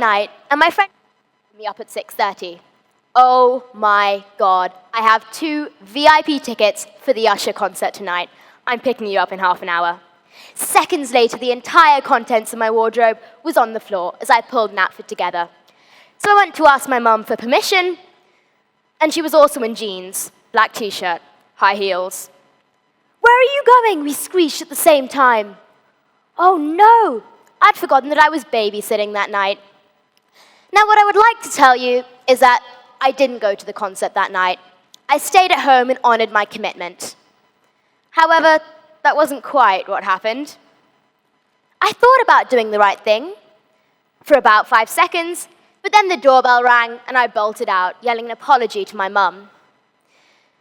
night, and my friend me up at 6:30. Oh my God, I have 2 VIP tickets for the Usher concert tonight. I'm picking you up in half an hour. Seconds later, the entire contents of my wardrobe was on the floor as I pulled an outfit together. So I went to ask my mum for permission, and she was also in jeans, black t-shirt, high heels. "Where are you going?" we screeched at the same time. Oh no, I'd forgotten that I was babysitting that night. Now what I would like to tell you is that I didn't go to the concert that night. I stayed at home and honored my commitment. However, that wasn't quite what happened. I thought about doing the right thing for about 5 seconds, but then the doorbell rang and I bolted out, yelling an apology to my mum.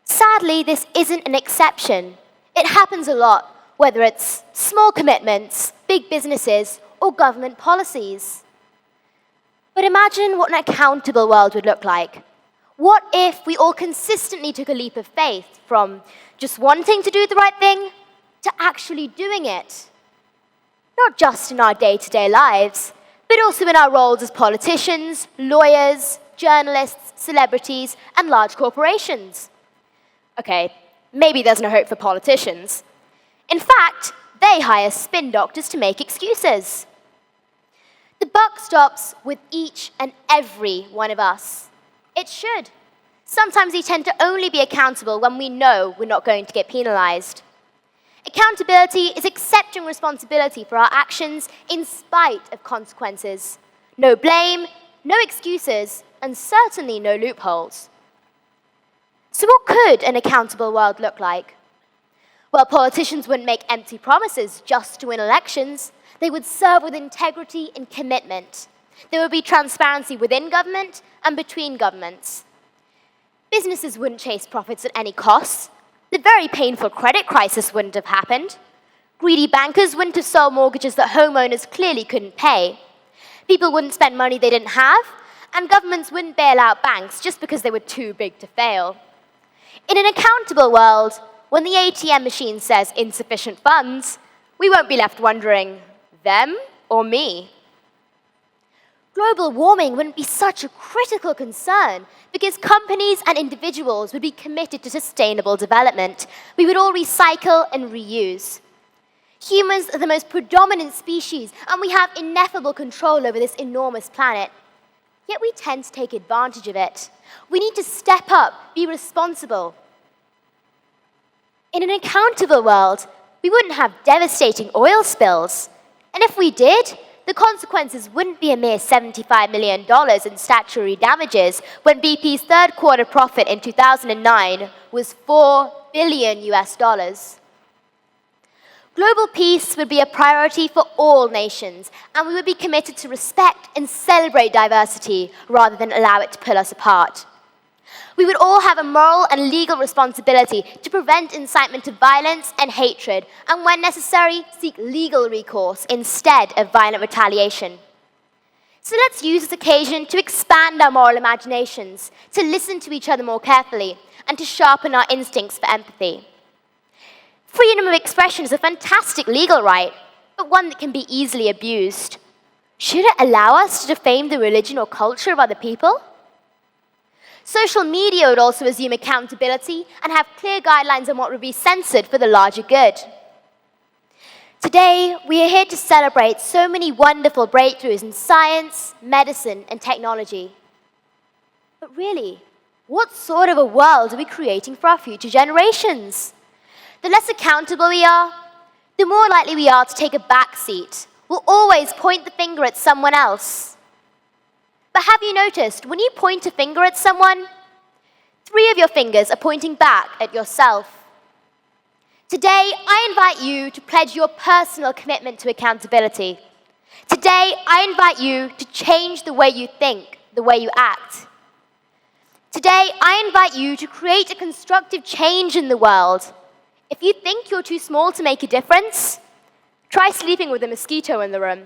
Sadly, this isn't an exception. It happens a lot, whether it's small commitments, big businesses, or government policies. But imagine what an accountable world would look like. What if we all consistently took a leap of faith from just wanting to do the right thing to actually doing it? Not just in our day-to-day lives, but also in our roles as politicians, lawyers, journalists, celebrities, and large corporations. Okay, maybe there's no hope for politicians. In fact, they hire spin doctors to make excuses. The buck stops with each and every one of us. It should. Sometimes we tend to only be accountable when we know we're not going to get penalized. Accountability is accepting responsibility for our actions in spite of consequences. No blame, no excuses, and certainly no loopholes. So what could an accountable world look like? Well, politicians wouldn't make empty promises just to win elections. They would serve with integrity and commitment. There would be transparency within government and between governments. Businesses wouldn't chase profits at any cost. The very painful credit crisis wouldn't have happened. Greedy bankers wouldn't have sold mortgages that homeowners clearly couldn't pay. People wouldn't spend money they didn't have, and governments wouldn't bail out banks just because they were too big to fail. In an accountable world, when the ATM machine says insufficient funds, we won't be left wondering, them or me? Global warming wouldn't be such a critical concern because companies and individuals would be committed to sustainable development. We would all recycle and reuse. Humans are the most predominant species, and we have ineffable control over this enormous planet. Yet we tend to take advantage of it. We need to step up, be responsible. In an accountable world, we wouldn't have devastating oil spills. And if we did, the consequences wouldn't be a mere $75 million in statutory damages when BP's third quarter profit in 2009 was $4 billion US. Global peace would be a priority for all nations, and we would be committed to respect and celebrate diversity rather than allow it to pull us apart. We would all have a moral and legal responsibility to prevent incitement to violence and hatred, and when necessary, seek legal recourse instead of violent retaliation. So let's use this occasion to expand our moral imaginations, to listen to each other more carefully, and to sharpen our instincts for empathy. Freedom of expression is a fantastic legal right, but one that can be easily abused. Should it allow us to defame the religion or culture of other people? Social media would also assume accountability and have clear guidelines on what would be censored for the larger good. Today, we are here to celebrate so many wonderful breakthroughs in science, medicine, and technology. But really, what sort of a world are we creating for our future generations? The less accountable we are, the more likely we are to take a back seat. We'll always point the finger at someone else. But have you noticed, when you point a finger at someone, 3 of your fingers are pointing back at yourself. Today, I invite you to pledge your personal commitment to accountability. Today, I invite you to change the way you think, the way you act. Today, I invite you to create a constructive change in the world. If you think you're too small to make a difference, try sleeping with a mosquito in the room.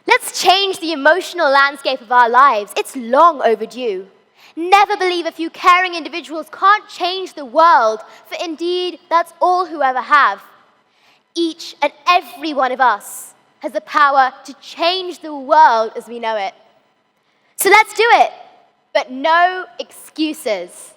Let's change the emotional landscape of our lives. It's long overdue. Never believe a few caring individuals can't change the world, for indeed, that's all who ever have. Each and every one of us has the power to change the world as we know it. So let's do it, but no excuses.